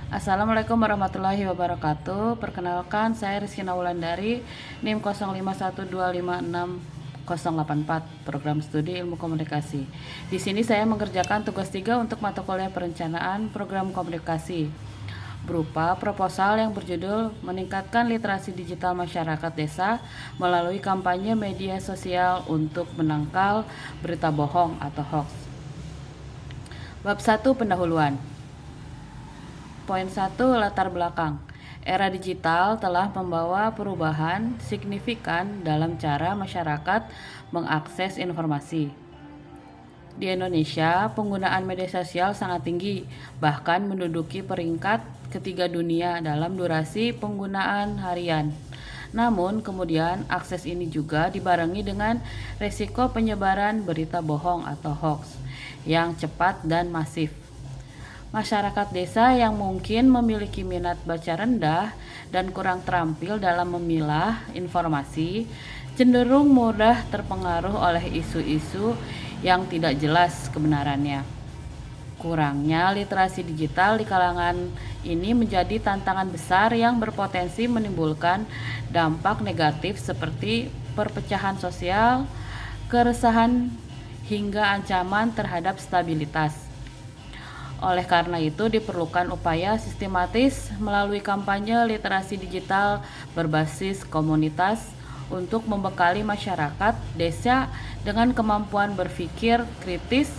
Assalamualaikum warahmatullahi wabarakatuh. Perkenalkan, saya Rizky Wulandari, NIM 0512560084, Program Studi Ilmu Komunikasi. Di sini saya mengerjakan tugas 3 untuk mata kuliah perencanaan program komunikasi berupa proposal yang berjudul Meningkatkan Literasi Digital Masyarakat Desa melalui kampanye media sosial untuk menangkal berita bohong atau hoax. Bab 1 pendahuluan. Poin 1 latar belakang. Era digital telah membawa perubahan signifikan dalam cara masyarakat mengakses informasi. Di Indonesia, penggunaan media sosial sangat tinggi, bahkan menduduki peringkat ketiga dunia dalam durasi penggunaan harian. Namun, kemudian akses ini juga dibarengi dengan resiko penyebaran berita bohong atau hoax yang cepat dan masif. Masyarakat desa yang mungkin memiliki minat baca rendah dan kurang terampil dalam memilah informasi cenderung mudah terpengaruh oleh isu-isu yang tidak jelas kebenarannya. Kurangnya literasi digital di kalangan ini menjadi tantangan besar yang berpotensi menimbulkan dampak negatif seperti perpecahan sosial, keresahan, hingga ancaman terhadap stabilitas. Oleh karena itu, diperlukan upaya sistematis melalui kampanye literasi digital berbasis komunitas untuk membekali masyarakat desa dengan kemampuan berpikir kritis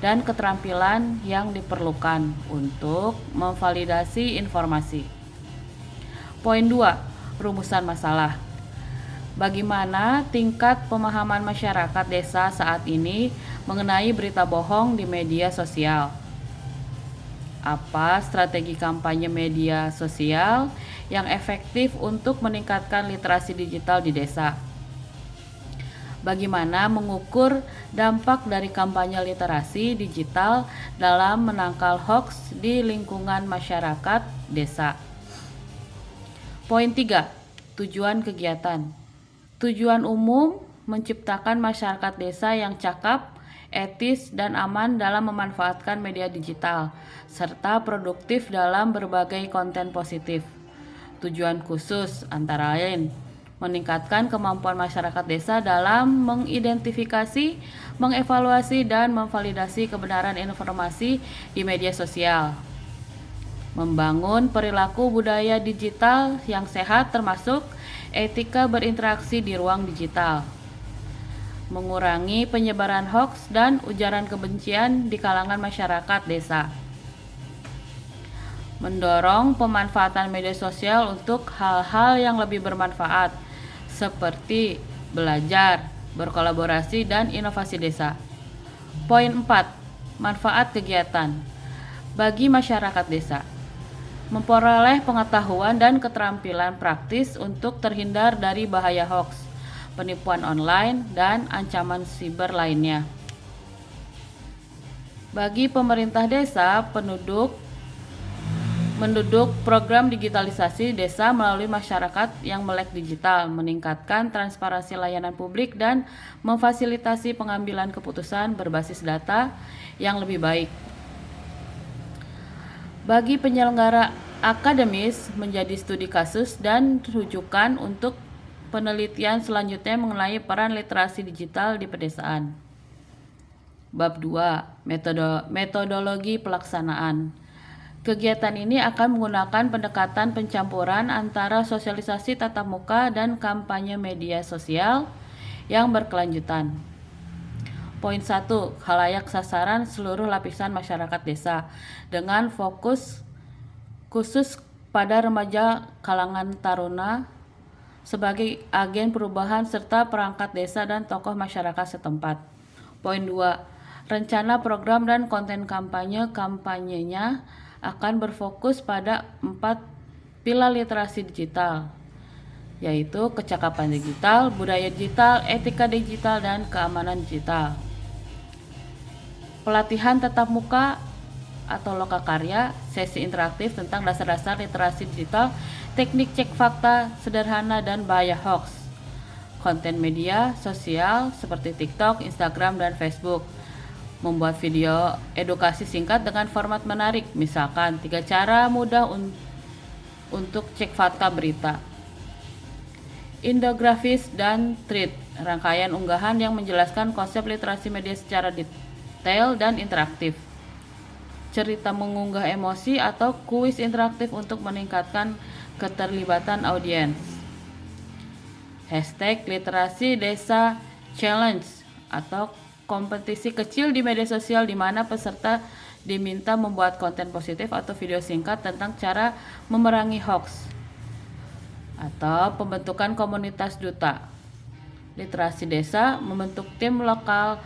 dan keterampilan yang diperlukan untuk memvalidasi informasi. Poin 2, rumusan masalah. Bagaimana tingkat pemahaman masyarakat desa saat ini mengenai berita bohong di media sosial? Apa strategi kampanye media sosial yang efektif untuk meningkatkan literasi digital di desa? Bagaimana mengukur dampak dari kampanye literasi digital dalam menangkal hoax di lingkungan masyarakat desa? Poin 3, tujuan kegiatan. Tujuan umum menciptakan masyarakat desa yang cakap, etis, dan aman dalam memanfaatkan media digital, serta produktif dalam berbagai konten positif. Tujuan khusus antara lain meningkatkan kemampuan masyarakat desa dalam mengidentifikasi, mengevaluasi, dan memvalidasi kebenaran informasi di media sosial. Membangun perilaku budaya digital yang sehat termasuk etika berinteraksi di ruang digital. Mengurangi penyebaran hoax dan ujaran kebencian di kalangan masyarakat desa. Mendorong pemanfaatan media sosial untuk hal-hal yang lebih bermanfaat, seperti belajar, berkolaborasi, dan inovasi desa. Poin 4, manfaat kegiatan bagi masyarakat desa. Memperoleh pengetahuan dan keterampilan praktis untuk terhindar dari bahaya hoax, penipuan online, dan ancaman siber lainnya. Bagi pemerintah desa, menduduk program digitalisasi desa melalui masyarakat yang melek digital, meningkatkan transparansi layanan publik, dan memfasilitasi pengambilan keputusan berbasis data yang lebih baik. Bagi penyelenggara akademis, menjadi studi kasus dan rujukan untuk penelitian selanjutnya mengenai peran literasi digital di pedesaan. Bab 2, metodologi pelaksanaan. Kegiatan ini akan menggunakan pendekatan pencampuran antara sosialisasi tatap muka dan kampanye media sosial yang berkelanjutan. Poin 1, khalayak sasaran seluruh lapisan masyarakat desa dengan fokus khusus pada remaja kalangan taruna sebagai agen perubahan serta perangkat desa dan tokoh masyarakat setempat. Poin 2, rencana program dan konten kampanyenya akan berfokus pada 4 pilar literasi digital, yaitu kecakapan digital, budaya digital, etika digital, dan keamanan digital. Pelatihan tatap muka atau lokakarya, sesi interaktif tentang dasar-dasar literasi digital, teknik cek fakta sederhana, dan bahaya hoax. Konten media sosial seperti TikTok, Instagram, dan Facebook. membuat video edukasi singkat dengan format menarik, misalkan 3 cara mudah untuk cek fakta berita. Infografis dan thread, rangkaian unggahan yang menjelaskan konsep literasi media secara detail dan interaktif. Cerita mengunggah emosi atau kuis interaktif untuk meningkatkan keterlibatan audiens. Hashtag literasi desa challenge atau kompetisi kecil di media sosial di mana peserta diminta membuat konten positif atau video singkat tentang cara memerangi hoax. Atau pembentukan komunitas duta. Literasi desa membentuk tim lokal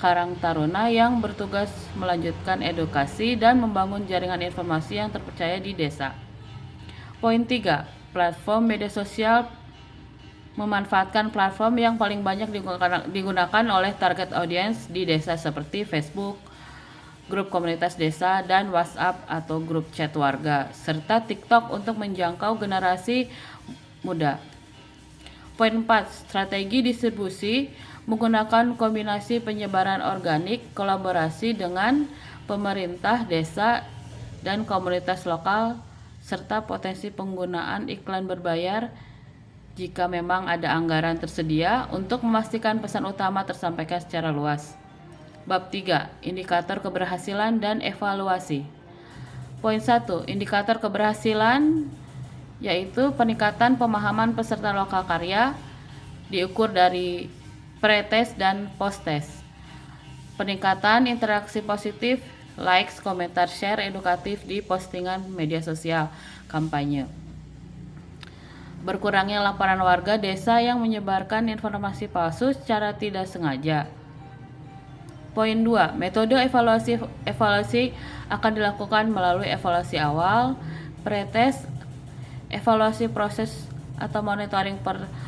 Karang Taruna yang bertugas melanjutkan edukasi dan membangun jaringan informasi yang terpercaya di desa. Poin 3. Platform media sosial memanfaatkan platform yang paling banyak digunakan oleh target audience di desa seperti Facebook, grup komunitas desa, dan WhatsApp atau grup chat warga, serta TikTok untuk menjangkau generasi muda. Poin 4. Strategi distribusi menggunakan kombinasi penyebaran organik, kolaborasi dengan pemerintah desa dan komunitas lokal, serta potensi penggunaan iklan berbayar jika memang ada anggaran tersedia untuk memastikan pesan utama tersampaikan secara luas. Bab 3. Indikator keberhasilan dan evaluasi. Poin 1. Indikator keberhasilan yaitu peningkatan pemahaman peserta lokal karya diukur dari pre-test dan post-test. Peningkatan interaksi positif, likes, komentar, share edukatif di postingan media sosial kampanye. Berkurangnya laporan warga desa yang menyebarkan informasi palsu secara tidak sengaja. Poin 2. Metode evaluasi akan dilakukan melalui evaluasi awal, pretest, evaluasi proses atau monitoring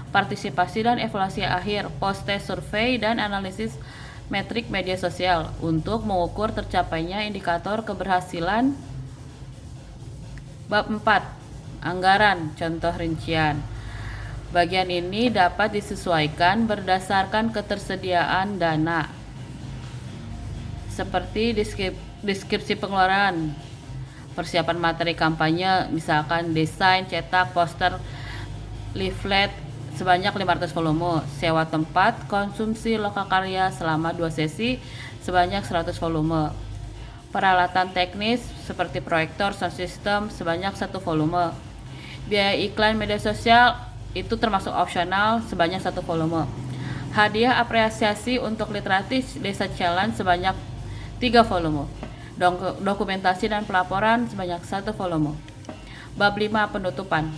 partisipasi, dan evaluasi akhir, post-test survei, dan analisis metrik media sosial untuk mengukur tercapainya indikator keberhasilan. Bab 4. Anggaran, contoh rincian. Bagian ini dapat disesuaikan berdasarkan ketersediaan dana, seperti deskripsi pengeluaran, persiapan materi kampanye, misalkan desain, cetak, poster, leaflet sebanyak 500 volume, sewa tempat, konsumsi lokal karya selama 2 sesi sebanyak 100 volume, peralatan teknis seperti proyektor, sound system sebanyak 1 volume, biaya iklan media sosial itu termasuk opsional sebanyak 1 volume, hadiah apresiasi untuk literasi desa challenge sebanyak 3 volume, dokumentasi dan pelaporan sebanyak 1 volume. Bab 5. Penutupan.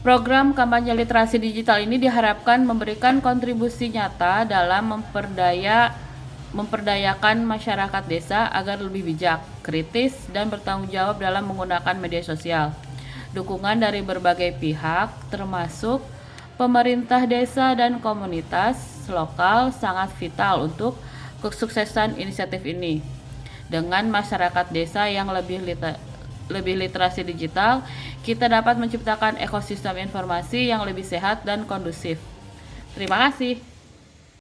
Program kampanye literasi digital ini diharapkan memberikan kontribusi nyata dalam memperdayakan masyarakat desa agar lebih bijak, kritis, dan bertanggung jawab dalam menggunakan media sosial. Dukungan dari berbagai pihak, termasuk pemerintah desa dan komunitas lokal, sangat vital untuk kesuksesan inisiatif ini. Dengan masyarakat desa yang lebih literasi digital, kita dapat menciptakan ekosistem informasi yang lebih sehat dan kondusif. Terima kasih.